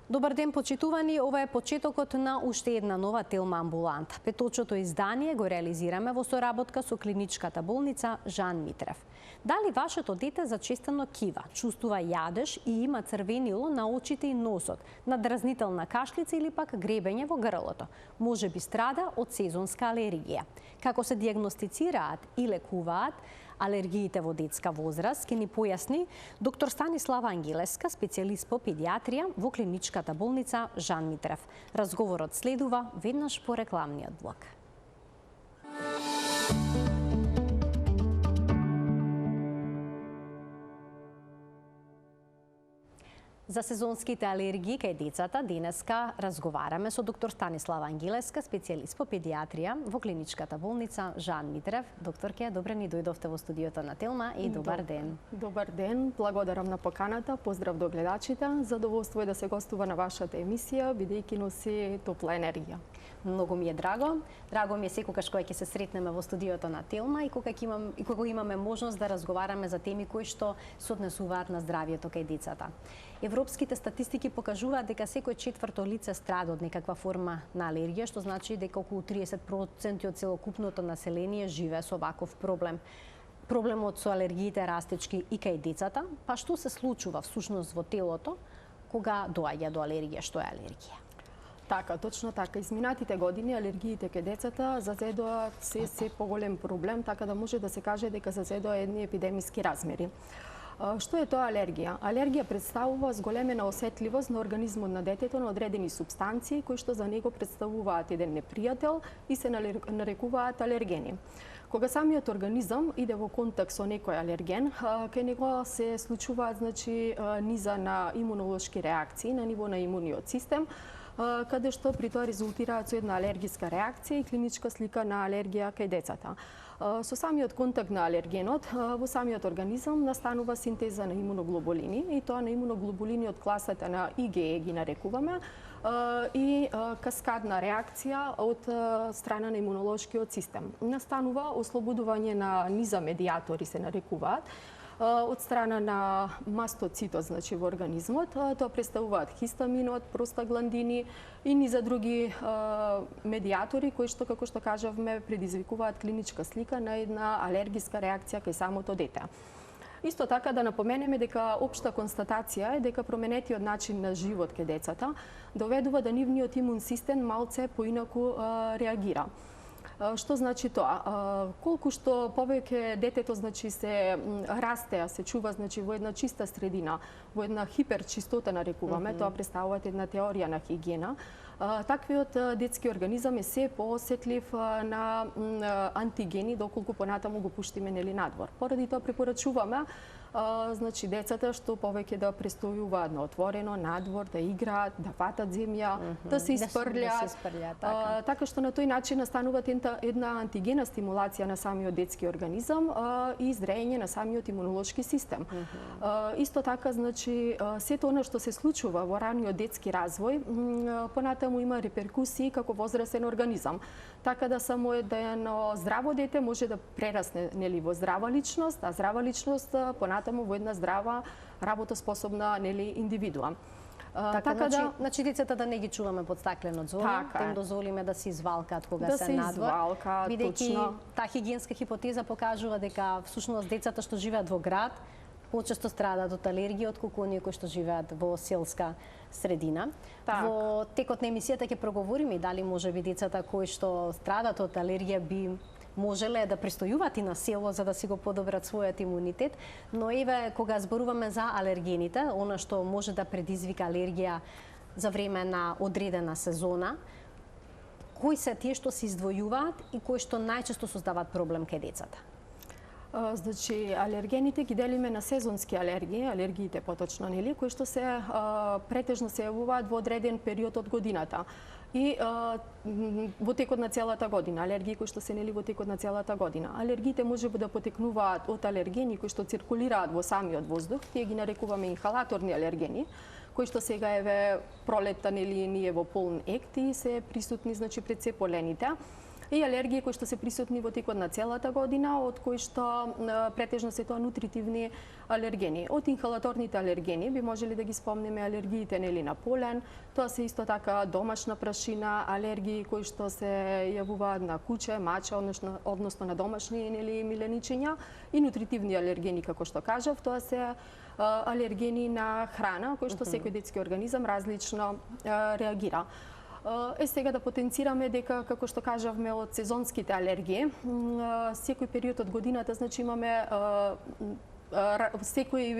Добар ден, почитувани. Ова е почетокот на уште една нова Телма амбуланта. Петочото издание го реализираме во соработка со клиничката болница Жан Митрев. Дали вашето дете зачестано кива, чувствува јадеж и има црвенило на очите и носот, надразнителна кашлица или пак гребење во грлото? Може би страда од сезонска алергија. Како се диагностицираат и лекуваат алергиите во детска возраст, ќе ни појасни доктор Станислава Ангелеска, специјалист по педиатрија во клиничката болница Жан Митрев. Разговорот следува веднаш по рекламниот блок. За сезонските алергии кај децата денеска разговараме со доктор Станислава Ангелеска, специјалист по педиатрија во клиничката болница Жан Митрев. Докторке, добре ни дојдовте во студиото на Телма и добар ден. Добар ден, благодарам на поканата, поздрав до гледачите. Задоволство е да се гостува на вашата емисија, бидејќи носи топла енергија. Многу ми е драго. Драго ми е секогаш кога ќе се сретнеме во студиото на Телма и кога имаме можност да разговараме за теми кои што се однесуваат на здравието кај децата. Европските статистики покажуваат дека секој четврто лице страда од некаква форма на алергија, што значи дека околу 30% од целокупното население живее со ваков проблем. Проблемот со алергиите е растечки и кај децата, па што се случува всушност во телото кога доаѓа до алергија? Што е алергија? Така, точно така. Изминатите години алергиите кај децата зазедоа се поголем проблем, така да може да се каже дека зазедоа едни епидемиски размери. Што е тоа алергија? Алергија представува зголемена осетливост на организмот на детето на одредени супстанции кои што за него представуваат еден непријател и се нарекуваат алергени. Кога самиот организам иде во контакт со некој алерген, кај него се случуваат низа на имунолошки реакции на ниво на имуниот систем, каде што при тоа резултираат со една алергиска реакција и клиничка слика на алергија кај децата. Со самиот контакт на алергенот во самиот организам настанува синтеза на имуноглобулини и тоа на имуноглобулини од класата на IgE ги нарекуваме и каскадна реакција од страна на имунолошкиот систем. Настанува ослободување на низа медиатори се нарекуваат од страна на мастоцитот, во организмот. Тоа представуваат хистаминот, простагландини и низа други медиатори кои што, како што кажавме, предизвикуваат клиничка слика на една алергиска реакција кај самото дете. Исто така да напоменеме дека општа констатација е дека променетиот начин на живот кај децата доведува да нивниот имун систем малце поинаку реагира. Што значи тоа? Колку што повеќе детето се расте, се чува во една чиста средина, во една хиперчистота нарекуваме, тоа представува една теорија на хигиена, таквиот детски организам е се поосетлив на антигени доколку понатаму го пуштиме надвор. Поради тоа препорачуваме децата што повеќе да престојуваат на отворено, надвор, да играат, да фатат земја, да се испрлјат. Така што на тој начин настанува една антигена стимулација на самиот детски организам и зрење на самиот имунолошки систем. Исто така, сето она што се случува во раниот детски развој, понатаму има реперкусии како возрастен организам. Така да само едно здраво дете може да прерасне во здрава личност, а здрава личност понатаму во една здрава, работоспособна индивидуа. Така значи децата да не ги чуваме под стаклено зона, да им дозволиме да се извалкаат кога се надвор. Бидејќи таа хигиенска хипотеза покажува дека всушност децата што живеат во град почесто страдаат од алергија отколку оние кои што живеат во селска средина. Во текот на емисијата ќе проговориме и дали можеби децата кои што страдаат од алергија би можеле да престојуваат и на село за да си го подобрат својот имунитет, но еве кога зборуваме за алергените, она што може да предизвика алергија за време на одредена сезона, кои се тие што се издвојуваат и кои што најчесто создаваат проблем кај децата? Алергените ги делиме на сезонски алергии, алергиите поточно, кои што се претежно се јавуваат во одреден период од годината и во текот на целата година, алергии кои што се во текот на целата година. Алергиите може да потекнуваат од алергени кои што циркулираат во самиот воздух, тие ги нарекуваме инхалаторни алергени, кои што сега пролетта ние во полн ект и се присутни пред се полените. и алергии кои што се присутни во текот на целата година, од кои што претежно се тоа нутритивни алергени. Од инхалаторните алергени би можели да ги спомнеме алергиите на полен, тоа се исто така домашна прашина, алергии кои што се јавуваат на куче, мача, односно на домашни миленичиња, и нутритивни алергени, како што кажав, тоа се алергени на храна, кои што секој детски организам различно реагира. Сега да потенцираме дека, како што кажавме, од сезонските алергии, секој период од годината, значи имаме секој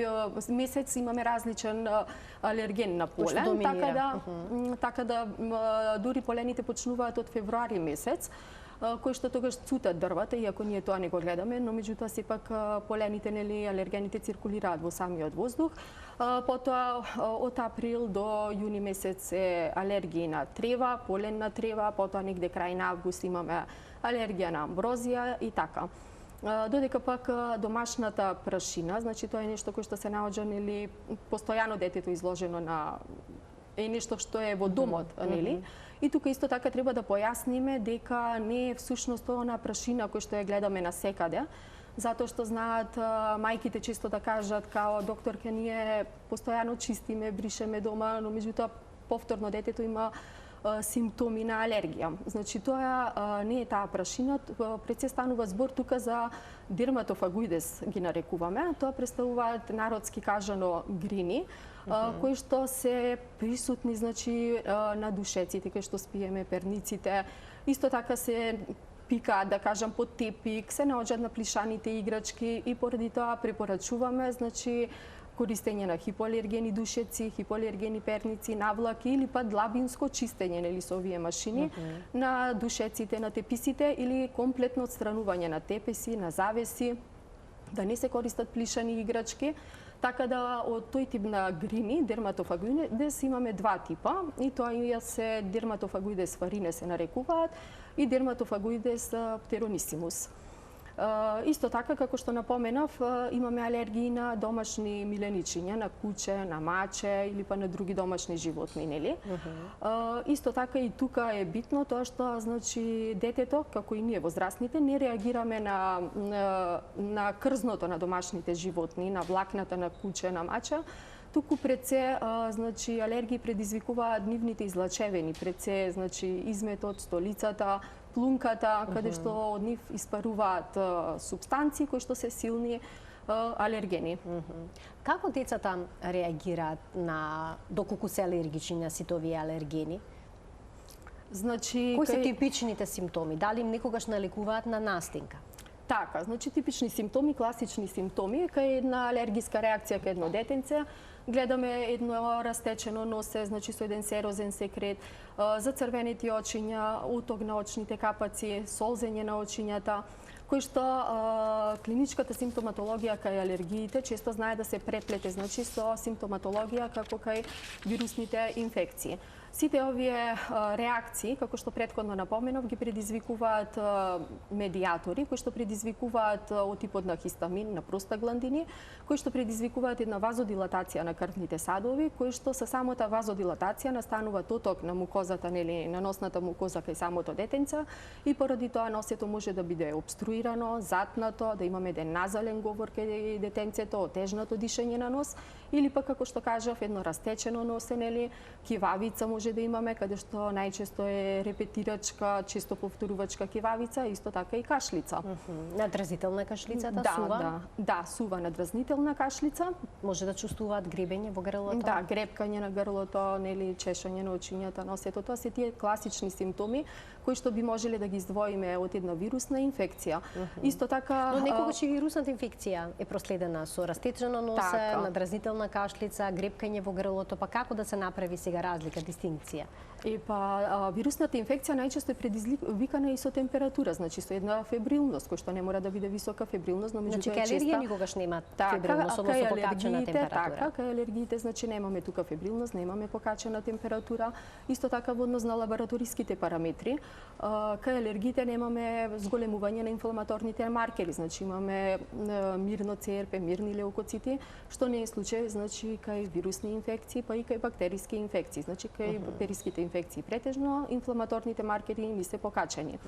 месец имаме различен алерген на полен, така да дури полените почнуваат од февруари месец, кои што тогаш цутат дрвата, иако ние тоа не го гледаме, но меѓутоа сепак полените, алергените циркулираат во самиот воздух. Потоа од април до јуни месец е алергија на трева, полен на трева, потоа негде крај на август имаме алергија на амброзија и така. Додека пак домашната прашина, значи тоа е нешто кое што се наоѓа, постојано детето изложено на нешто што е во домот, нели? И тука исто така треба да појасниме дека не е всушност тоа на прашина која што ја гледаме насекаде, затоа што знаат мајките често да кажат као докторка, ние постојано чистиме, бришеме дома, но меѓутоа повторно детето има симптоми на алергија. Значи тоа не е таа прашина, пред се станува збор тука за дерматофагоидес ги нарекуваме. Тоа представуваат народски кажано грини, кои што се присутни, значи, на душеците, кои што спиеме, перниците. Исто така се пикаат, да кажам, под тепик, се наоѓаат на плишаните играчки и поради тоа препорачуваме, значи, користење на хипоалергени душеци, хипоалергени перници, навлаки или па длабинско чистење со овие машини на душеците, на теписите или комплетно отстранување на тепеси, на завеси, да не се користат плишани играчки. Така да од тој тип на грини, дерматофагоидес, имаме два типа, и тоа се дерматофагоидес фарине се нарекуваат и дерматофагоидес птеронисимус. Исто така, како што напоменав, имаме алергии на домашни миленичиња, на куче, на маче или па на други домашни животни, нели? Исто така и тука е битно тоа што, значи, детето, како и ние возрастните, не реагираме на крзното на домашните животни, на влакната на куче, на мача, туку пред се, значи, алергии предизвикуваат нивните излачевени, пред се, значи, изметот, столицата, плунката, каде што од нив испаруваат супстанции кои што се силни алергени. Како децата реагираат доколку се алергични на сите овие алергени? Значи, кои се типичните симптоми? Дали им некогаш налекуваат на настинка? Така, значи типични симптоми, класични симптоми, кај една алергиска реакција кај едно детенце, гледаме едно растечено носе, значи со еден серозен секрет, зацрвенети очиња, уток на очните капаци, солзење на очињата, кои што клиничката симптоматологија кај алергиите често знае да се преплете, значи со симптоматологија како кај вирусните инфекции. Сите овие реакции, како што претходно напоменав, ги предизвикуваат медиатори, кои што предизвикуваат од типот на хистамин, на простагландини, кои што предизвикуваат една вазодилатација на крвните садови, кои што со самата вазодилатација настанува тоток на мукозата, нели, на носната мукоза кај самото детенце, и поради тоа носето може да биде обструирано, затнато, да имаме еден назален говор кај детенцето, отежнато дишење на нос, или пак, како што кажав, едно растечено носе, нели, кивавица може да имаме, каде што најчесто е репетирачка, често повторувачка кивавица, исто така и кашлица. Надразнителна кашлицата, сува? Да, сува надразнителна кашлица. Може да чувствуваат гребење во грлото? Да, гребкање на грлото, нели, чешање на очињата, носето. Тоа се тие класични симптоми кои што би можеле да ги издвоиме од една вирусна инфекција. Исто така... Но некогаш и вирусната инфекција е проследена со растечено носе, надразнителна кашлица, гребкање во грлото, па како да се направи сега разлика, дистинкција? Вирусната инфекција најчесто е предизвикана и со температура, значи со една фебрилност, која што не мора да биде висока фебрилност, но меѓутоа честа... Значи, кај алергија никогаш нема фебрилност, односно покачена температура. Така, кај алергиите, значи немаме тука фебрилност, немаме покачена температура. Исто така во однос на лабораториските параметри, кај алергиите немаме зголемување на инфламаторните маркери, значи имаме мирно ЦРП, мирни леукоцити, што не е случај значи кај вирусни инфекции, па и кај бактериски инфекции. Значи кај бактериските инфекции претежно инфламаторните маркери ни се покачени.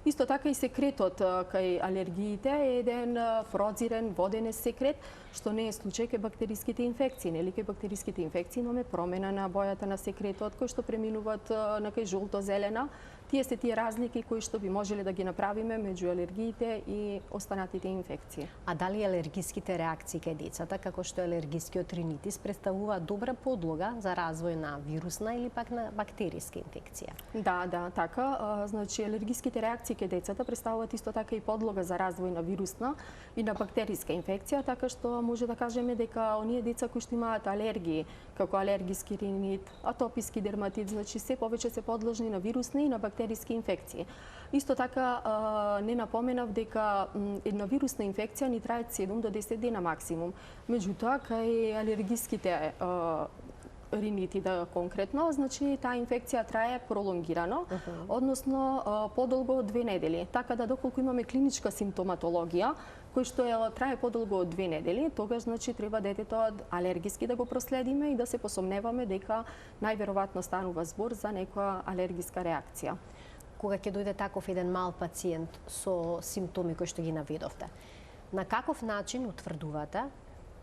Исто така и секретот кај алергиите е еден фрозирен воден секрет, што не е случај кај бактериските инфекции. Нели кај бактериските инфекции имаме промена на бојата на секретот кој што преминуваат на кај жолто-зелена. Тие се тие разлики кои што би можеле да ги направиме меѓу алергиите и останатите инфекции. А дали алергиските реакции кај децата, како што е алергискиот ринитис, представува добра подлога за развој на вирусна или пак на бактериска инфекција? Да, така. Значи, алергиските реакции кај децата представуваат исто така и подлога за развој на вирусна и на бактериска инфекција, така што може да кажеме дека оние деца кои што имаат алергии, како алергиски ринит, атописки дерматит, значи се повеќе се подложни на вирусни и на бактериски инфекции. Исто така не напоменав дека една вирусна инфекција ни трае 7 до 10 дена максимум. Меѓутоа, кај алергиските ринити да конкретно, значи таа инфекција трае пролонгирано, односно подолго од 2 недели. Така да доколку имаме клиничка симптоматологија, кој што трае подолго од 2 недели, тогаш значи треба детето алергиски да го проследиме и да се посомневаме дека најверојатно станува збор за некоја алергиска реакција. Кога ќе дојде таков еден мал пациент со симптоми кои што ги наведовте, на каков начин утврдувате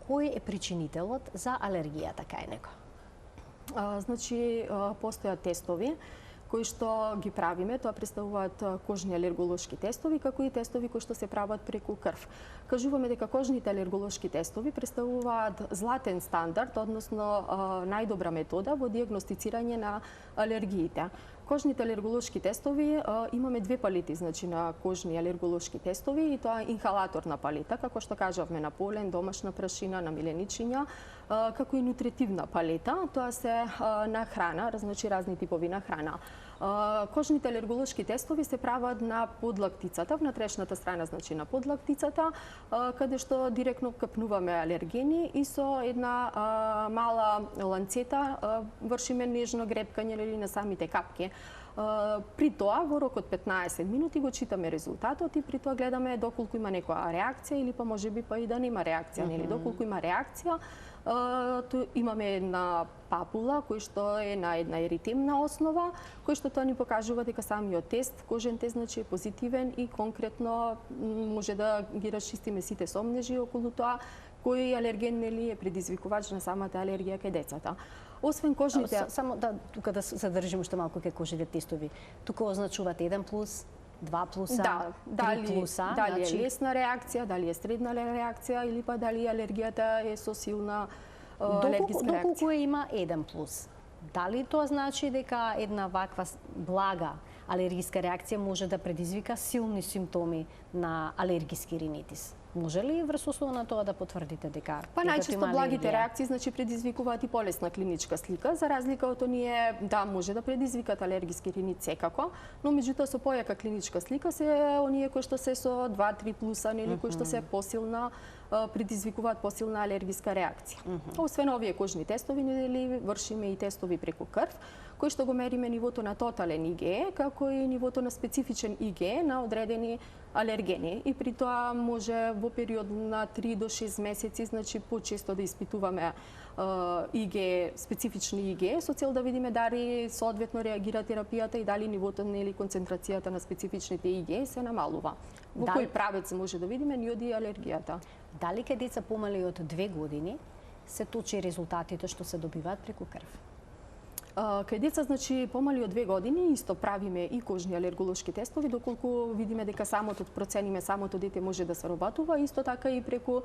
кој е причинителот за алергијата кај него? Значи, постојат тестови кои што ги правиме, тоа представуваат кожни алерголошки тестови, како и тестови кои што се прават преку крв. Кажуваме дека кожните алерголошки тестови представуваат златен стандард, односно најдобра метода во дијагностицирање на алергиите. Кожните алерголошки тестови имаме две палити, значи на кожни алерголошки тестови, и тоа е инхалаторна палита, како што кажавме, на полен, домашна прашина, на миленичиња, како и нутритивна палита, тоа се на храна, значи разни типови на храна. Кожните алерголошки тестови се прават на подлактицата, внатрешната страна, значи на подлактицата, каде што директно капнуваме алергени и со една мала ланцета вршиме нежно гребкање на самите капки. При тоа, во рок од 15 минути го читаме резултатот и при тоа гледаме доколку има некоја реакција или па можеби па и да нема реакција. Нели? Доколку има реакција, имаме една папула кој што е на една еритемна основа, кој што тоа ни покажува дека самиот тест, кожен тест, значи е позитивен и конкретно може да ги расчистиме сите сомнежи околу тоа кој алерген нели е предизвикувач на самата алергија кај децата. Освен кожните... Само да тука да задржим уште малку кај кожните тестови. Тука означуваат 1+, 2+, 3+, дали е лесна реакција, дали е средна реакција или па дали алергијата е со силна алергиска реакција. Доколку има 1+, дали тоа значи дека една ваква блага алергиска реакција може да предизвика силни симптоми на алергиски ринитис? Може ли врз основа на тоа да потврдите дека па најчесто благите реакции значи предизвикуваат и полесна клиничка слика, за разлика од оние да може да предизвикат алергиски ринит секако, но меѓутоа со појака клиничка слика се оние кои што се со 2-3+, нели кои што се посилна предизвикуваат посилна алергиска реакција. Освен овие кожни тестови, нели вршиме и тестови преку крв, кои што го мериме нивото на тотален IgE, како и нивото на специфичен IgE на одредени алергени. И при тоа може во период на 3 до 6 месеци, значи почесто да испитуваме IgE, специфични IgE, со цел да видиме дали соодветно реагира терапијата и дали нивото нели концентрацијата на специфичните IgE се намалува. Во кој правец може да видиме ни оди алергијата. Дали кај деца помали од 2 години се точи резултатите што се добиваат преку крв? Кај деца, значи, помали од 2 години, исто правиме и кожни алерголошки тестови, доколку видиме дека процениме самото дете може да се работува, исто така и преку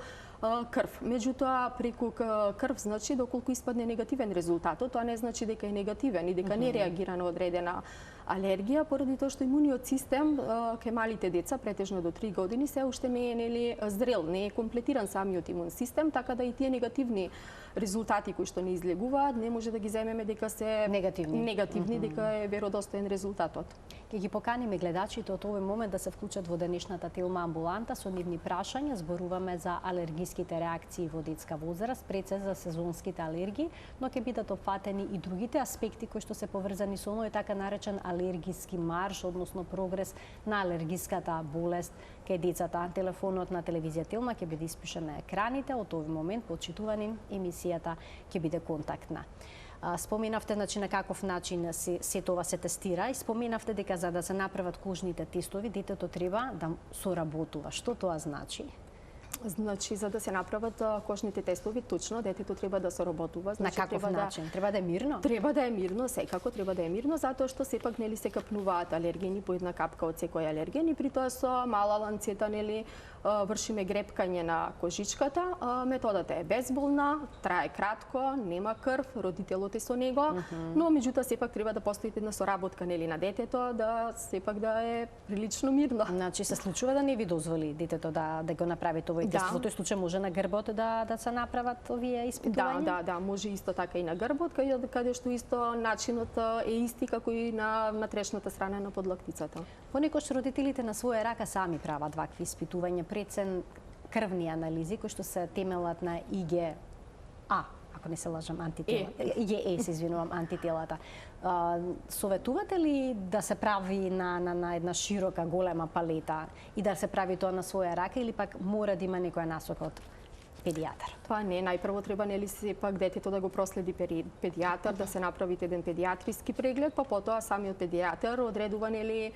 крв. Меѓутоа, преку крв, значи, доколку испадне негативен резултатот, тоа не значи дека е негативен и дека не реагира на одредена алергија, поради тоа што имуниот систем кај малите деца, претежно до 3 години, се уште не е нели зрел, не е комплетиран самиот имун систем, така да и тие негативни резултати кои што не излегуваат, не може да ги земеме дека се негативни, дека е веродостоен резултатот. Ке ги поканиме гледачите од овој момент да се вклучат во денешната Телма амбуланта со нивни прашања. Зборуваме за алергиските реакции во детска возраст, пред се за сезонските алергии, но ќе бидат опфатени и другите аспекти кои што се поврзани со оној така наречен алергиски марш, односно прогрес на алергиската болест кај децата. Телефонот на телевизија Телма ќе биде испишан на екраните. Од овој момент, почитувани, емисијата ќе биде контактна. Споменавте, значи, на каков начин се това се тестира и споменавте дека за да се направат кожните тестови, детето треба да соработува. Што тоа значи? Значи, за да се направат кожните тестови, точно, детето треба да соработува. Значи, на каков начин? Треба да е мирно? Треба да е мирно, секако треба да е мирно, затоа што сепак нели се капнуваат алергени по една капка од секој алерген и при тоа со мала ланцета нели вршиме грепкање на кожичката. Методата е безболна, трае кратко, нема крв, родителот е со него, но меѓутоа сепак треба да постои една соработка нели на детето, да сепак да е прилично мирно. Значи се случува да не ви дозволи детето да го направи овој тест. Во тој случај може на грбот да се направат овие испитувања? Да, може исто така и на грбот, каде што исто начинот е исти како и на натрешната страна на подлактицата. Понекогаш родителите на своја рака сами прават вакви испитувања, прецен крвни анализи кои што се темелат на IgA, ако не се лажам, IgE, се извинувам, антителата. Советувате ли да се прави на една широка, голема палета и да се прави тоа на своја рака или пак мора да има некоја насока од педијатар? Тоа не, најпрво треба нели сепак детето да го проследи педијатар, да се направи еден педијатриски преглед, па потоа самиот педијатар одредува нели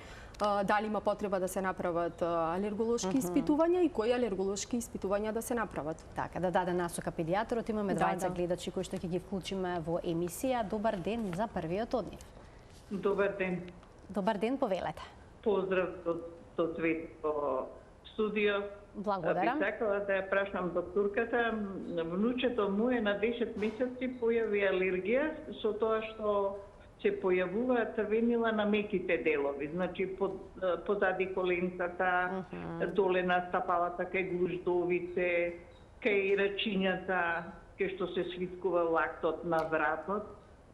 дали има потреба да се направат алерголошки испитувања и кои алерголошки испитувања да се направат. Така, да даде насока педијаторот, имаме двајца гледачи кои што ќе ги вклучиме во емисија. Добар ден за првиот од нив. Добар ден. Добар ден, повелете. Поздрав до Цветко студио. Благодарам. Би сакала да ја прашам докторката, внучето му е на 10 месеци појави алергија со тоа што се појавува црвенила на меките делови, значи позади коленцата, доле на стапалата, кај гуждовите, кај рачињата, кај што се свиткува лактот на вратот.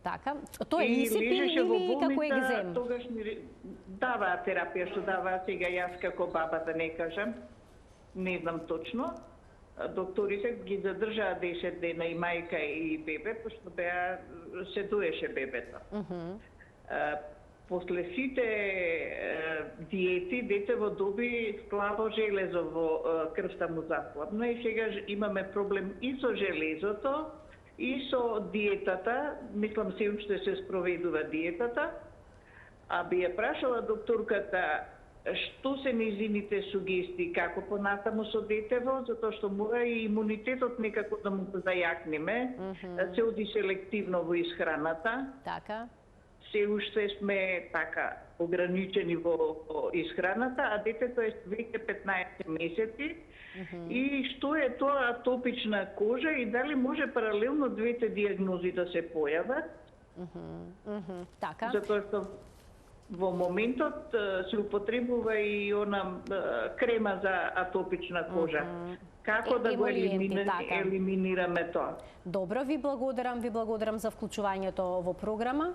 Така, тоа е инсипин или како екзем? Тогаш ми даваа терапија што даваа сега, јас како баба да не кажам, не знам точно. Докторите ги задржаа 10 дена и мајка и бебе, пошто се дуеше бебето. После сите диети, детево доби слабо железо во крвта му заслабна и сега имаме проблем и со железото, и со диетата. Мислам се уште се спроведува диетата. А би ја прашала докторката што се низините сугестии, како понатаму со детево, затоа што мора и имунитетот некако да му зајакнеме, се оди селективно во исхраната. Така. Се уште сме така ограничени во исхраната, а детето е веќе 15 месеци. И што е тоа атопична кожа и дали може паралелно двете диагнози да се појават? Така. Затоа што во моментот се употребува и она крема за атопична кожа. Како да го елиминираме тоа? Добро, ви благодарам за вклучувањето во програма.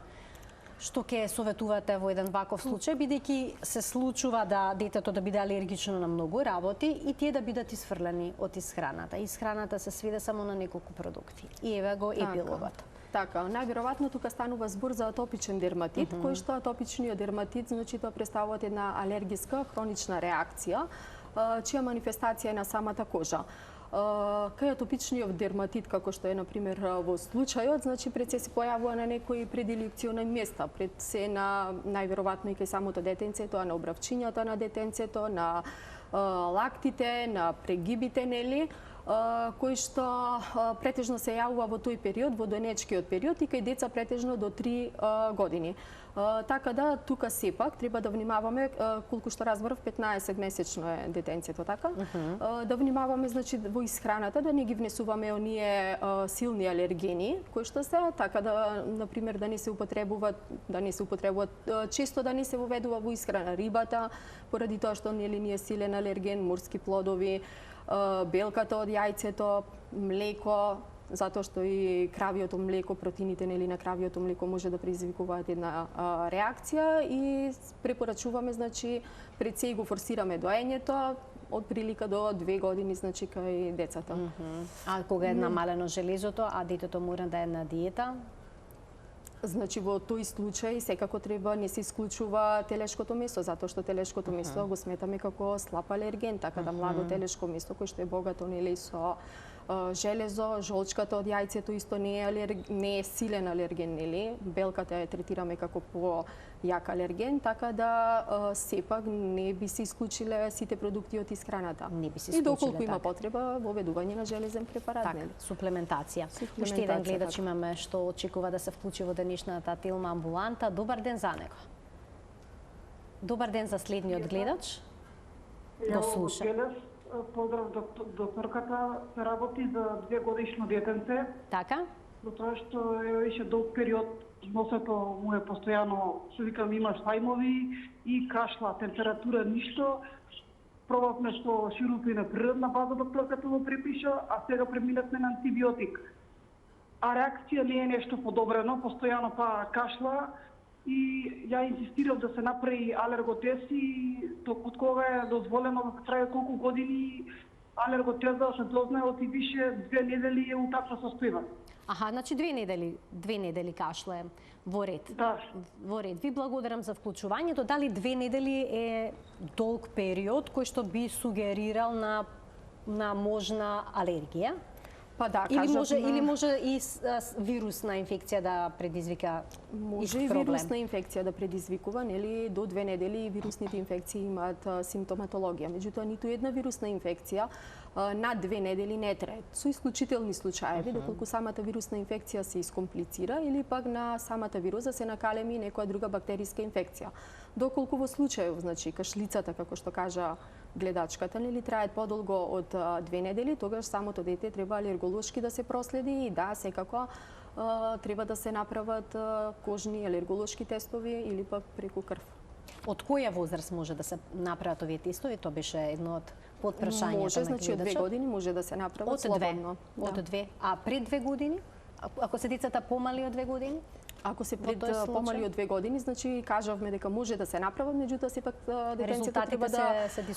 Што ќе советувате во еден ваков случај, бидејќи се случува да детето да биде алергично на многу работи и тие да бидат исфрлени од исхраната. Исхраната се свиде само на неколку продукти. И еве го епилогот. Така, најверојатно тука станува збор за атопичен дерматит, кој што атопичниот дерматит, значи тоа представува една алергиска хронична реакција, чија манифестација е на самата кожа. Кај атопичниот дерматит, како што е, например, во случајот, значи пред се појавува на некои предилекциони места, пред се на најверојатно и кај самото детенце, тоа на обравчињата на детенцето, на лактите, на прегибите, нели, кои што претежно се јавува во тој период, во доенечкиот период и кај деца претежно до 3 години. Така да, тука сепак треба да внимаваме, колку што разбрав, 15-месечно е детенцето, така? Да внимаваме, значи, во исхраната, да не ги внесуваме оние силни алергени, кои што се, така да, например, да не се употребуваат, често да не се воведува во исхрана рибата, поради тоа што нели не е силен алерген, морски плодови, белката од јајцето, млеко, затоа што и кравиото млеко, протеините нели на кравиото млеко може да предизвикуваат една реакција и препорачуваме, значи, пред се и го форсираме доењето, од прилика до 2 години, значи, кај децата. А кога е намалено железото, а детето мора да е на диета? Значи, во тој случај секако треба не се исклучува телешкото месо, затоа што телешкото месо го сметаме како слаб алерген, така да младо телешко месо кој што е богато нели со железо, жолчката од јајцето исто не е силен алерген, нели? Белката ја третираме како по-јак алерген, така да сепак не би се исклучиле сите продукти од исхраната. Не би се исклучиле, и доколку има потреба воведување на железен препарат, нели? Суплементација. Уште еден гледач имаме што очекува да се вклучи во денешната Телма амбуланта. Добар ден за него. Добар ден за следниот гледач. Го слуша. Поздрав докторката, се работи за 2-годишно детенце. Така? Затоа што е више долг период носето му е постојано, што викам, има сајмови и кашла, температура ништо. Пробавме со широпи на природна база, докторката го препиша, а сега преминавме на антибиотик. А реакција не е нешто подобрено, постојано па кашла. И ја инсистирав да се направи алерготест и од кога е дозволено да се прави колку години алерготест да се дознае од и више 2 недели е у таква состојба. Аха, значи 2 недели кашле во ред. Да. Во ред. Ви благодарам за вклучувањето. Дали 2 недели е долг период кој што би сугерирал на можна алергија? Па да, или може и вирусна инфекција да предизвика може и вирусна инфекција да предизвикува, нели, до 2 недели вирусните инфекции имаат симптоматологија. Меѓутоа, ниту една вирусна инфекција над 2 недели не трае. Со исклучителни случаи, доколку самата вирусна инфекција се искомплицира или пак на самата вируза се накалеми некоја друга бактериска инфекција. Доколку во случајов, значи, кашлицата, како што кажа гледачката, нели, трае подолго од 2 недели, тогаш самото дете треба алерголошки да се проследи и да, секако треба да се направат кожни алерголошки тестови или пак преку крв. Од која возраст може да се направат овие тестови? Тоа беше едно од подпрашањата. Може, значи од 2 години може да се направат слободно. Од 2. А пред 2 години? Ако се децата помали од 2 години? Ако се пред помали од 2 години, значи кажавме дека може да се направат, меѓутоа сепак детенцето треба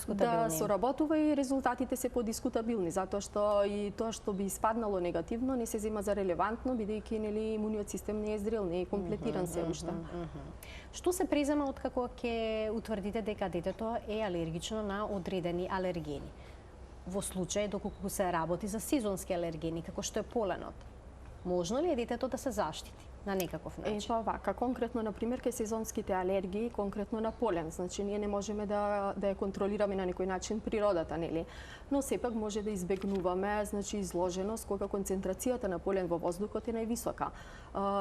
да соработува и резултатите се подискутабилни, затоа што и тоа што би испаднало негативно не се зема за релевантно, бидејќи нели имуниот систем не е зрел, не е комплетиран се уште. Што се презема откако ќе утврдите дека детето е алергично на одредени алергени? Во случај доколку се работи за сезонски алергени, како што е поленот, можно ли е детето да се заштити на некаков начин? Ето вака, конкретно, например, кај сезонските алергии, конкретно на полен. Значи, ние не можеме да ја контролираме на некој начин природата, нели? Но сепак може да избегнуваме, значи, изложеност кога концентрацијата на полен во воздухот е највисока.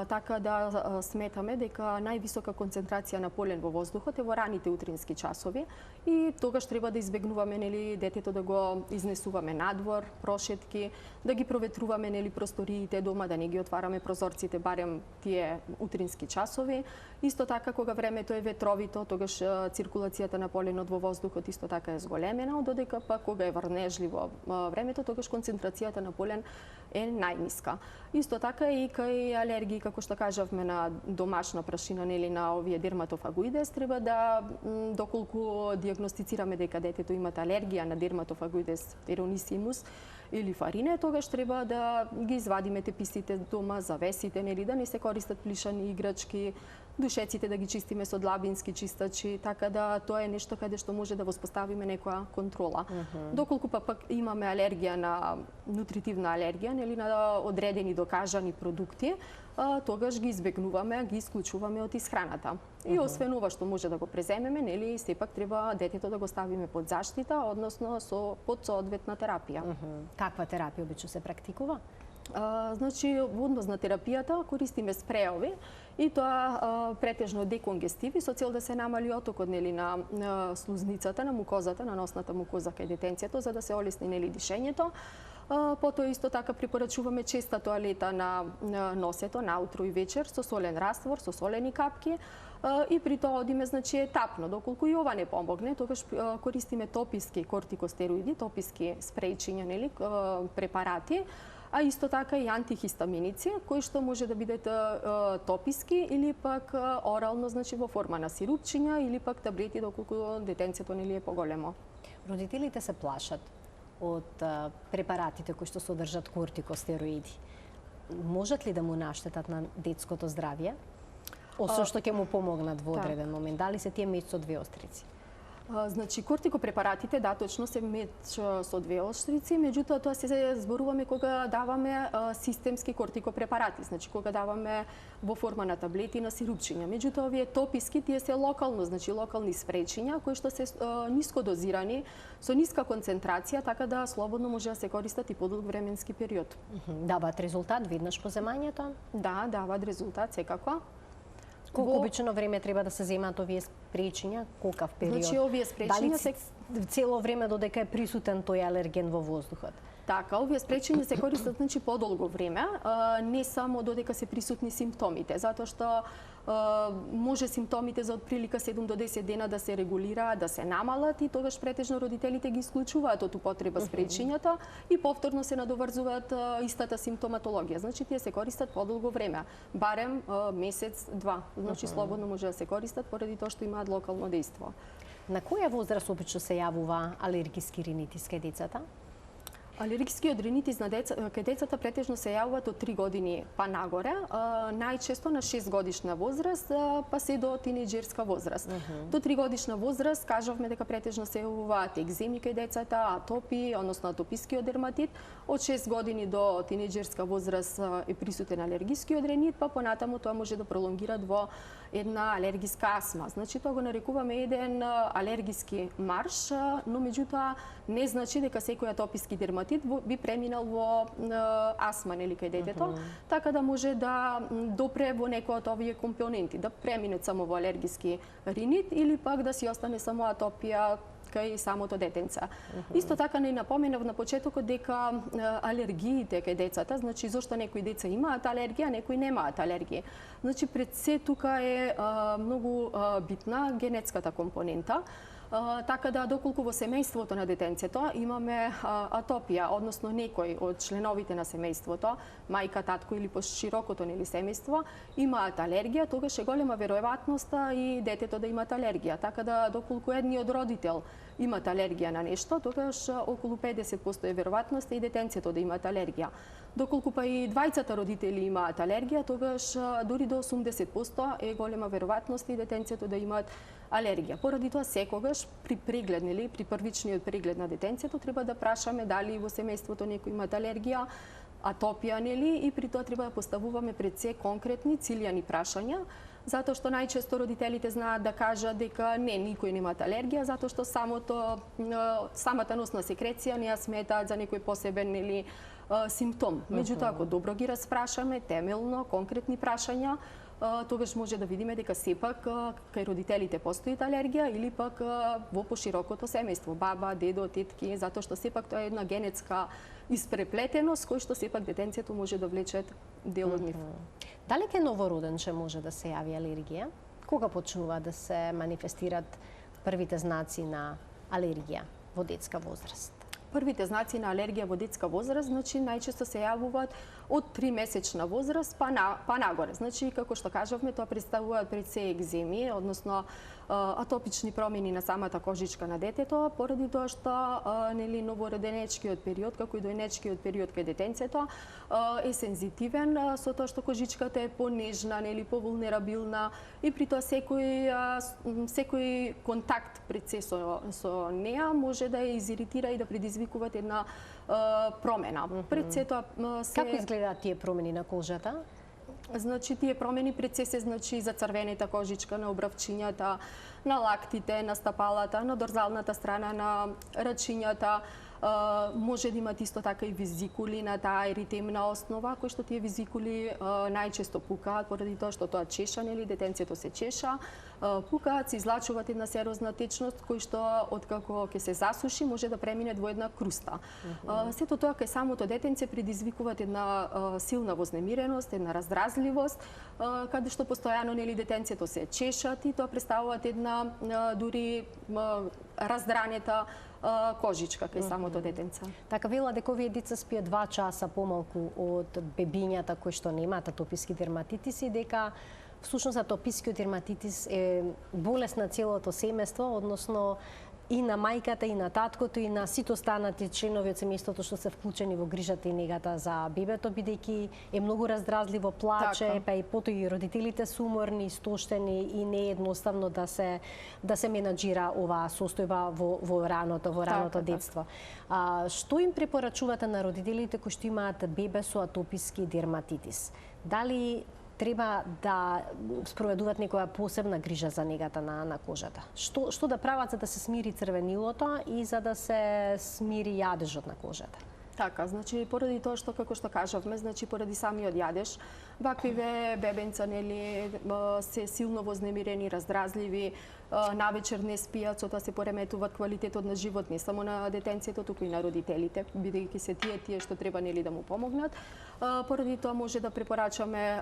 Така да сметаме дека највисока концентрација на полен во воздухот е во раните утрински часови и тогаш треба да избегнуваме, нели, детето да го изнесуваме надвор, прошетки, да ги проветруваме, нели, просториите дома, да не ги отвараме прозорците барем тие утрински часови. Исто така, кога времето е ветровито, тогаш циркулацијата на поленот во воздухот исто така е зголемена, додека па кога е врнежливо времето, тогаш концентрацијата на полен е најниска. Исто така и кај алергии, како што кажавме, на домашна прашина, нели, на овие дерматофагоидес, треба да, доколку диагностицираме дека детето имат алергија на дерматофагоидес еронисимус или фарине, тогаш треба да ги извадиме теписите дома, завесите, нели, да не се користат плишани играчки, душеците да ги чистиме со длабински чистачи, така да тоа е нешто каде што може да воспоставиме некоја контрола. Доколку пак имаме алергија на нутритивна алергија, нели, на одредени докажани продукти, тогаш ги избегнуваме, ги исклучуваме од исхраната. И освен ова што може да го преземеме, нели, сепак треба детето да го ставиме под заштита, односно под соодветна терапија. Каква терапија обично се практикува? Значи, во однос на терапијата користиме спреови и тоа претежно деконгестиви со цел да се намали отокот, нели, на слузницата, на мукозата, на носната мукоза кај детенцето, за да се олесни, нели, дишењето. Потоа исто така препорачуваме честа тоалета на носето, наутро и вечер, со солен раствор, со солени капки. И при тоа одиме, значи, етапно. Доколку и ова не помогне, тогаш користиме тописки кортикостероиди, тописки спрејчиња, нели, препарати, а исто така и антихистаминици, кои што може да бидат тописки или пак орално, значи во форма на сирупчиња или пак таблети доколку детенцето нели е поголемо. Родителите се плашат од препаратите кои што содржат кортикостероиди. Можат ли да му наштетат на детското здравје? Освен што ќе му помогнат во одреден момент. Дали се тие меч со две острици? Значи, кортикопрепаратите, да, точно се меч со две острици, меѓутоа тоа се зборуваме кога даваме системски кортикопрепарати, значи кога даваме во форма на таблети на сирупчиња. Меѓутоа, овие тописки, тие се локално, значи локални спречиња, кои што се ниско дозирани, со ниска концентрација, така да слободно може да се користат и подолг временски период. Даваат резултат веднаш по земањето? Да, даваат резултат секако. Колку обично време треба да се земаат овие спречиња? Колкав период? Значи, овие спречиња се цело време додека е присутен тој алерген во воздухот? Така, овие спречиња се користат значи подолго време, не само додека се присутни симптомите, затоа што може симптомите за отприлика 7 до 10 дена да се регулираат, да се намалат и тогаш претежно родителите ги исклучуваат од употреба спречињата и повторно се надоврзуваат истата симптоматологија. Значи тие се користат подолго време, барем месец, два. Значи слободно може да се користат поради тоа што имаат локално дејство. На која возраст обично се јавува алергиски ринитис кај децата? Алергискиот ринитис кај децата претежно се јавуваат од 3 години па нагоре, најчесто на 6 годишна возраст, па се до тинејџерска возраст. До 3 годишна возраст кажавме дека претежно се јавуваат екземи кај децата, атопии, односно атопискиот дерматит. Од 6 години до тинејџерска возраст е присутен алергискиот ринит, па понатаму тоа може да пролонгира во една алергиска астма. Значи тоа го нарекуваме еден алергиски марш, но меѓутоа не значи дека секој атописки дерматит би преминал во астма нели кај детето, така да може да допре во некој од овие компоненти, да премине само во алергиски ринит или пак да си остане само атопија кај самото детенце. Исто така не напоменав на почетокот дека алергиите кај децата, значи зошто некои деца имаат алергија, некои немаат алергија. Значи пред се тука е многу битна генетската компонента. Така да доколку во семејството на детенцето имаме атопија, односно некој од членовите на семејството, мајка, татко или поширокото нели семејство, имаат алергија, тогаш е голема веројатноста и детето да имат алергија. Така да доколку едниот родител имат алергија на нешто, тогаш околу 50% е веројатноста и детенцето да имат алергија. Доколку па и двајцата родители имаат алергија, тогаш дури до 80% е голема веројатност и детенцето да имаат алергија. Поради тоа секогаш при преглед, нели, при првичниот преглед на детенцето треба да прашаме дали во семејството некој имат алергија, атопија, нели, и при тоа треба да поставуваме пред се конкретни циљани прашања, затоа што најчесто родителите знаат да кажат дека не, никој немаат алергија, затоа што самата носна секреција не ја сметаат за некој посебен нели симптом. Меѓутоа, ако добро ги распрашаме, темелно, конкретни прашања, тогаш може да видиме дека сепак кај родителите постои алергија или пак во поширокото семејство, баба, дедо, тетки, затоа што сепак тоа е една генетска испреплетеност кој што сепак детенцето може да влече дел од нив. Дали ке новороденче може да се јави алергија? Кога почнува да се манифестират првите знаци на алергија во детска возраст? Првите знаци на алергија во детска возраст, значи најчесто се јавуваат од 3-месечна возраст па нагоре. Значи, како што кажавме, тоа представуваат пред се екземи, односно атопични промени на самата кожичка на детето, поради тоа што нели новороденечкиот период, како и дојнечкиот период кај детенцето е сензитивен со тоа што кожичката е понежна, нели повулнерабилна и при тоа секој контакт пред се со неа може да ја изиритира и да предизвикува една промена. Пред се тоа Како изгледаат тие промени на кожата? Значи, тие промени пред се значи за црвената кожичка на обравчињата, на лактите, на стапалата, на дорзалната страна на рачињата, може да имат исто така и визикули на таа еритемна основа, кои што тие визикули најчесто пукаат поради тоа што тоа чеша, нели детенцето се чеша, пукаат, се излачуваат една серозна течност кој што откако ќе се засуши може да премине во една круста. Сето тоа кај самото детенце предизвикуваат една силна вознемиреност, една раздразливост, каде што постојано нели детенцето се чешат и тоа представуваат една дури раздранета кожичка кај самото детенце. Така вела дека овие деца спијат 2 часа помалку од бебињата кои што немаат атописки дерматитис и дека всушност атопискиот дерматитис е болест на целото семејство, односно и на мајката, и на таткото, и на сите останати членови од семејството што се вклучени во грижата и негата за бебето, бидејќи е многу раздразливо, плаче, па и потоа и родителите се уморни, истоштени и не е едноставно да се менаџира оваа состојба во раното детство. Што им препорачувате на родителите кои што имаат бебе со атописки дерматитис? Дали треба да спроведуваат некоја посебна грижа за негата на кожата? Што да прават за да се смири црвенилото и за да се смири јадежот на кожата? Така, значи поради тоа што како што кажавме, значи поради самиот јадеж, ваквиве бебенца нели се силно вознемирени, раздразливи, навечер не спијат, со тоа се пореметува квалитетот на живот не само на детенцето, туку и на родителите, бидејќи се тие што треба нели да му помогнат. Поради тоа може да препорачаме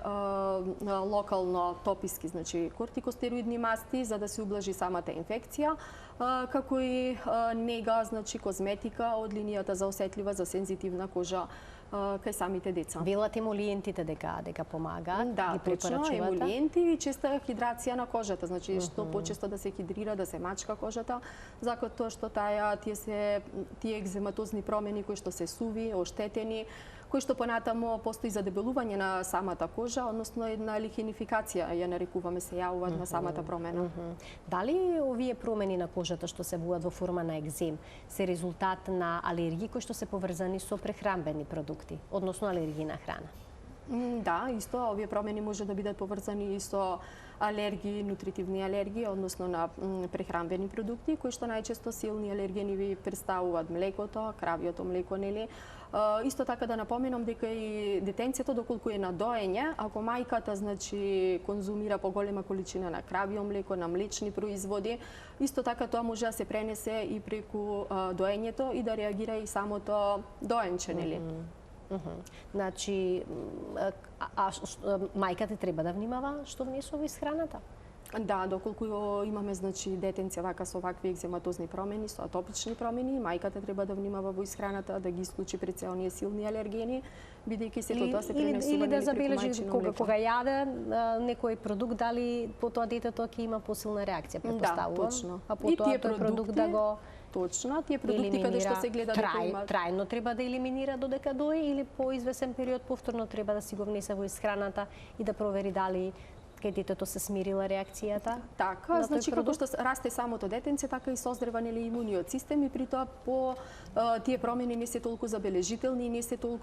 локално тописки, значи кортикостероидни масти за да се ублажи самата инфекција, како и нега, значи козметика од линијата за осетлива, за сензитивна кожа кај самите деца. Велат емолиентите дека помагаат, да, ги препорачувате? Да, емолиенти и честа хидрација на кожата, значи што почесто да се хидрира, да се мачка кожата, затоа што тие екзематозни промени кои што се суви, оштетени, кои што понатамо постои задебелување на самата кожа, односно една лихинификација, ја нарекуваме, се јавуваат на самата промена. Дали овие промени на кожата што се јавуваат во форма на екзем се резултат на алергии кои што се поврзани со прехранбени продукти, односно алергии на храна? Да, исто овие промени може да бидат поврзани и со алергии, нутритивни алергии, односно на прехранбени продукти, кои што најчесто силни алергени ви представуваат млекото, кравиото млеко, нели? Исто така да напоменам дека и детенцето доколку е на доење, ако мајката значи конзумира поголема количина на кравио млеко, на млечни производи, исто така тоа може да се пренесе и преку доењето и да реагира и самото доенче, нели? Значи, мајката треба да внимава што внесува из храната? Да, доколку имаме значи детенци вака со вакви екзематозни промени, со атопични промени, мајката треба да внимава во исхраната, да ги исклучи пред се оние силни алергени, бидејќи сето тоа се пренесува или да забележи кога јаде некој продукт, дали потоа детето ќе има посилна реакција, претпоставувам. Да, точно. А потоа тој продукт да го точно, тие продукти каде што се гледа дека има трајно треба да елиминира додека дои или по извесен период повторно треба да си го внесе во исхраната и да провери дали кај детето се смирила реакцијата? Така, значи како што расте самото детенце, така и созрева нели имуниот систем и при тоа по тие промени не се толку забележителни и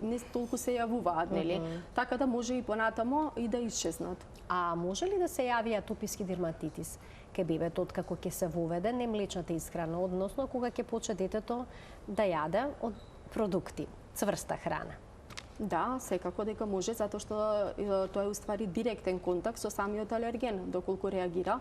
не толку се јавуваат, нели? Така да може и понатамо и да исчезнат. А може ли да се јави атописки дерматитис кај бебето откако ќе се воведе немлечната исхрана, односно кога ќе почне детето да јаде од продукти, цврста храна? Да, секако дека може, затоа што тоа е уствари директен контакт со самиот алерген, доколку реагира.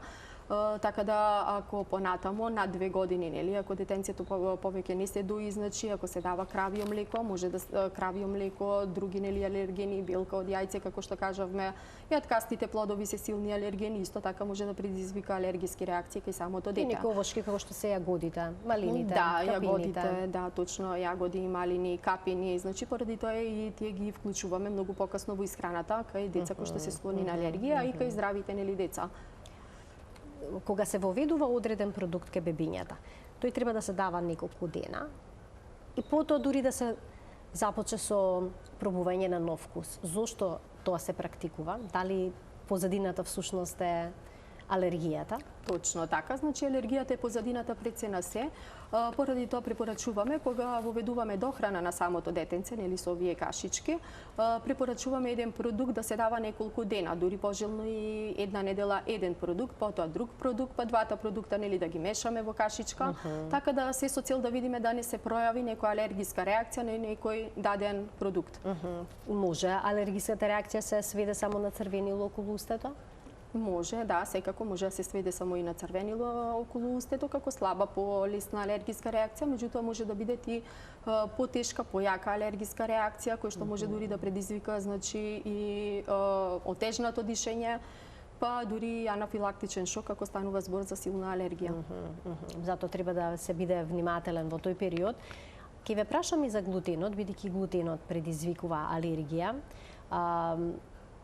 Така да, ако понатамо над 2 години, нели, ако детенцето повеќе не се дои, значи, ако се дава кравио млеко, може да кравио млеко, други нели алергени, белка од јајце, како што кажавме, јаткастите плодови се силни алергени, исто така може да предизвика алергиски реакции кај самото дете. И некои овошки како што се јагодите, малините, да, капините. Јагодите, да, точно, јагоди, малини, капини, значи поради тоа и тие ги вклучуваме многу покасно во исхраната кај деца кои што се склони на алергија и кај здравите нели деца. Кога се воведува одреден продукт кај бебињата, тој треба да се дава неколку дена и потоа дури да се започне со пробување на нов вкус. Зошто тоа се практикува? Дали позадината всушност е алергијата? Точно така, значи алергијата е позадината пред се на се. Поради тоа препорачуваме кога воведуваме дохрана на самото детенце, нели со овие кашички, препорачуваме еден продукт да се дава неколку дена, дури пожелно и една недела еден продукт, потоа друг продукт, па двата продукта нели да ги мешаме во кашичка, така да се со цел да видиме да не се пројави некоја алергиска реакција на некој даден продукт. Може алергиската реакција се сведе само на црвенило околу устето? Може, да, секако може да се сведе само и на црвенило околу устето како слаба полесна алергиска реакција, меѓутоа може да биде и потешка, појака алергиска реакција која што може дури да предизвика значи и отежнато дишење па дури анафилактичен шок ако станува збор за силна алергија. Затоа треба да се биде внимателен во тој период. Ке ве прашам и за глутенот, бидејќи глутенот предизвикува алергија.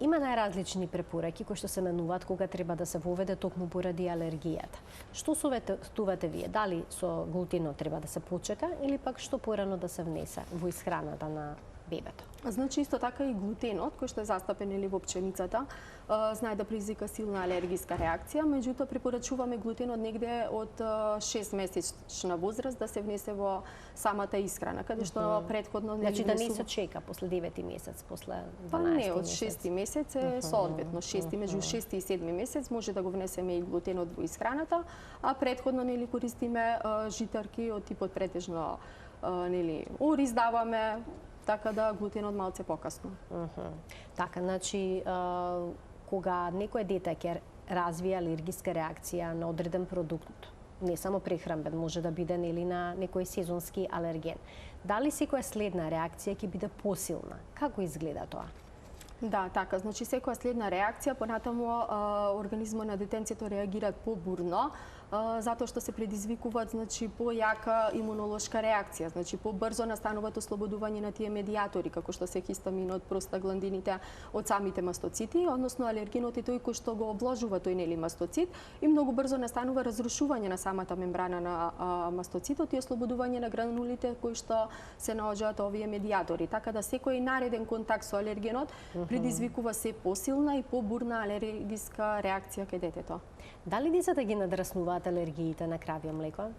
Има најразлични препораки кои што се менуваат кога треба да се воведе токму поради алергијата. Што советувате вие? Дали со глутенот треба да се почека или пак што порано да се внесе во исхраната на бебето? Значи исто така и глутенот кој што е застапен или во пченицата, знае да предизвика силна алергиска реакција, меѓутоа препорачуваме глутенот негде од 6-месечна возраст да се внесе во самата исхрана, каде што претходно значи да не се чека после 9 месец, после 12 па не, од 6 месец е соодветно, 6 меѓу 6 и 7 месец може да го внесеме и глутенот во исхраната, а претходно нели користиме житарки од типот претежно нели ориз даваме, така да глутенот малце покасно. Така, значи кога некое дете ќе развие алергиска реакција на одреден продукт, не само прехранбен, може да биде нели на некој сезонски алерген. Дали секоја следна реакција ќе биде посилна? Како изгледа тоа? Да, така, значи секоја следна реакција понатаму организмот на детенцето реагира побурно, затоа што се предизвикуваат значи појака имунолошка реакција, значи побрзо настануваат ослободување на тие медијатори како што се хистаминот, простагландините од самите мастоцити, односно алергенот е тој кој што го обложува тој нели мастоцит и многу брзо настанува разрушување на самата мембрана на мастоцитот и ослободување на гранулите кои што се наоѓаат овие медијатори. Така да секој нареден контакт со алергенот предизвикува се посилна и побурна алергиска реакција кај детето. Дали децата ги надраснуваат алергиите на кравје млеко?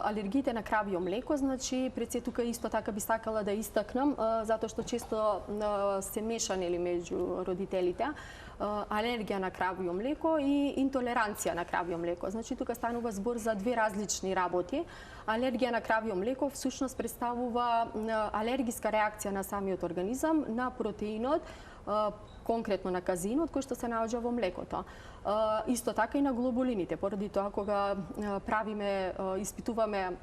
Алергиите на кравје млеко, значи пред се тука исто така би сакала да истакнам, затоа што често се мешани или меѓу родителите алергија на кравје млеко и интолеранција на кравје млеко. Значи тука станува збор за две различни работи. Алергија на кравје млеко всушност представува алергиска реакција на самиот организам на протеинот, конкретно на казеинот кој што се наоѓа во млекото. Исто така и на глобулините, поради тоа кога правиме, испитуваме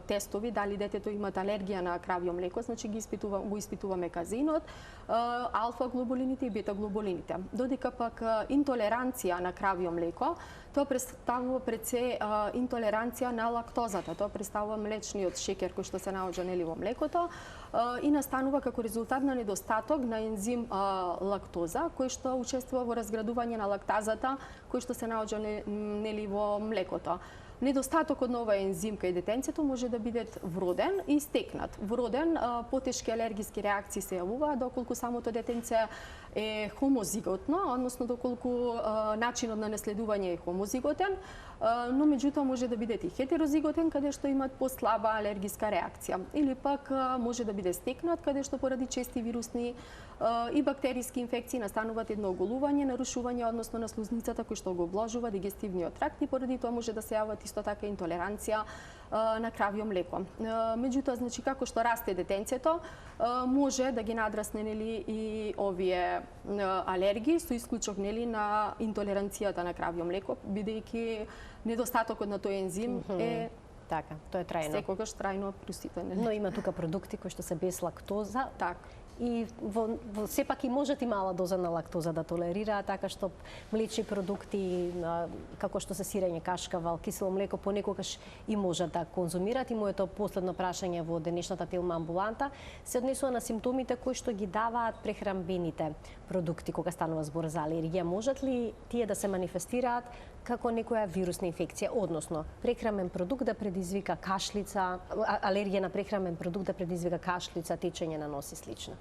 тестови дали детето имат алергија на кравје млеко, значи го испитуваме казеинот, алфа глобулините и бета глобулините. Додека пак интолеранција на кравје млеко, тоа представува пред се интолеранција на лактозата, тоа представува млечниот шеќер кој што се наоѓа нели во млекото и настанува како резултат на недостаток на ензим лактоза кој што учествува во разградување на лактазата кој што се наоѓа нели во млекото. Недостатокот на овој ензим кај детенцето може да биде вроден и стекнат. Вроден потешки алергиски реакции се јавуваат доколку самото детенце е хомозиготно, односно доколку начинот на наследување е хомозиготен, но меѓутоа може да биде и хетерозиготен каде што имат послаба алергиска реакција или пак може да биде стекнат каде што поради чести вирусни и бактериски инфекции настануваат едно оголување, нарушување односно на слузницата кој што го обложува дигестивниот тракт и поради тоа може да се јават исто така интолеранција на кравје млеко. Меѓутоа, значи како што расте детенцето, може да ги надрасне нели и овие алергии со исклучок нели на интолеранцијата на кравје млеко, бидејќи недостатокот на тој ензим е така, тоа е трајно. Секогаш трајно присутен. Но има тука продукти кои што се без лактоза. Так. И сепак и можат и мала доза на лактоза да толерираат, така што млечни продукти, како што се сирење, кашкавал, кисело млеко, понекогаш и можат да конзумираат. И моето последно прашање во денешната Телма амбуланта се однесува на симптомите кои што ги даваат прехранбените продукти кога станува збор за алергија. Можат ли тие да се манифестираат како некоја вирусна инфекција, односно прехранбен продукт да предизвика кашлица, алергија на прехранбен продукт да предизвика кашлица, течење на нос и слично?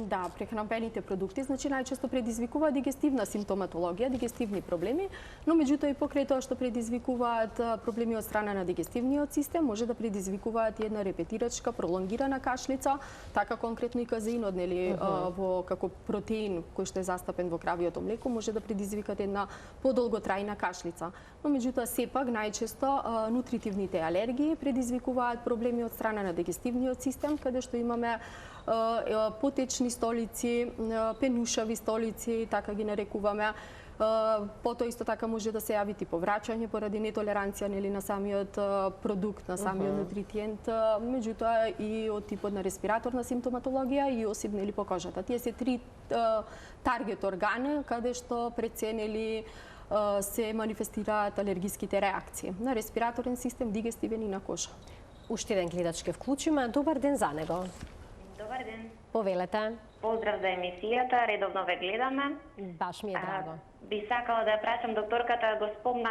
Да, прехранбените продукти значи најчесто предизвикуваат дигестивна симптоматологија, дигестивни проблеми, но меѓутоа и покрај тоа што предизвикуваат проблеми од страна на дигестивниот систем, може да предизвикуваат и една репетирачка, пролонгирана кашлица, така конкретно и казеинот нели во како протеин кој што е застапен во кравјето млеко може да предизвикат една подолготрајна кашлица. Но меѓутоа сепак најчесто нутритивните алергии предизвикуваат проблеми од страна на дигестивниот систем, каде што имаме потечни столици, пенушави столици, така ги нарекуваме. Потоа исто така може да се јави и повраќање поради нетолеранција на самиот продукт, на самиот нутритиент, меѓутоа и од типот на респираторна симптоматологија и осип по кожата. Тие се три таргет органи каде што пред се се манифестираат алергиските реакции на респираторен систем, дигестивен и на кожа. Уште еден гледач ке вклучиме. Добар ден за него. Добар ден. Повелете. Поздрав за емисијата, редовно ве гледаме. Баш ми е драго. Би сакала да ја прашам докторката, го спомна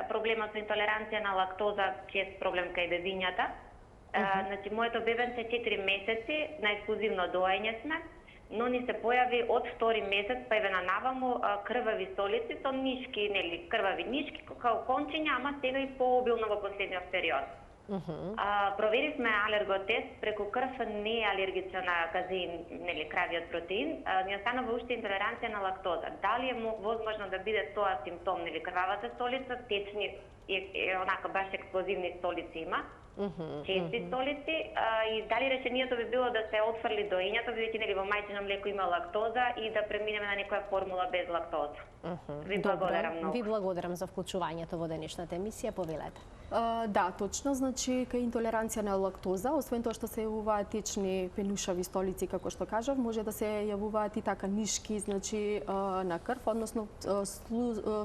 проблемот со интолеранција на лактоза, чест проблем кај бебињата. Значи, моето бебенце 4 месеци, на ексклузивно доање сме, но ни се појави од 2 месец, па еве на наваму крвави столици со нишки, крвави нишки, као кончиња, ама сега и пообилно во последниот период. Проверивме алерготест, преку крв не е алергична на казеин, кравиот протеин, ни останува уште интолеранција на лактоза. Дали е возможно да биде тоа симптом, крвавата столица, течни онака баш експлозивни столици има, чести столици, и дали решението би било да се отфрли доењето, бидејќи во мајчино млеко има лактоза и да преминеме на некоја формула без лактоза. Ви благодарам многу. Ви благодарам за вклучувањето во денешната емисија, повелете. Да, точно, значи кај интолеранција на лактоза, освен тоа што се јавуваат течни пенушави столици, како што кажав, може да се јавуваат и така нишки, значи на крв, односно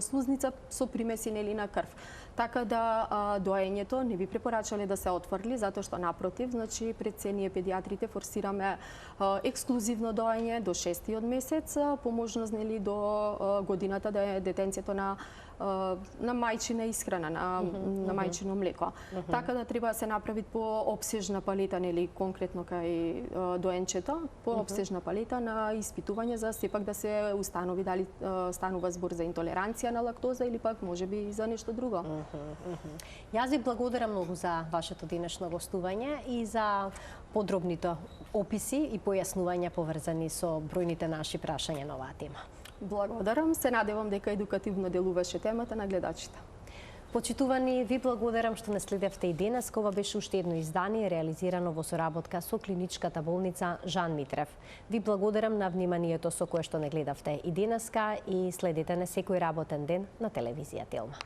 слузница со примеси на крв. Така да доењето не би препорачале да се отфрли, затоа што напротив, значи пред се ние педиатрите форсираме ексклузивно доење до 6-тиот месец, по можност до годината да е детенцето на мајчина исхрана, на мајчино млеко. Така да треба да се направи по обсежна палета, конкретно кај доенчето, по обсежна палета на испитување за сепак да се установи дали станува збор за интолеранција на лактоза или пак можеби за нешто друго. Јас ви благодарам многу за вашето денешно гостување и за подробните описи и појаснувања поврзани со бројните наши прашања на оваа тема. Благодарам, се надевам дека едукативно делуваше темата на гледачите. Почитувани, ви благодарам што не следевте и денес. Ова беше уште едно издание реализирано во соработка со клиничката болница Жан Митрев. Ви благодарам на вниманието со кое што не гледавте и денеска и следите на секој работен ден на телевизија Телма.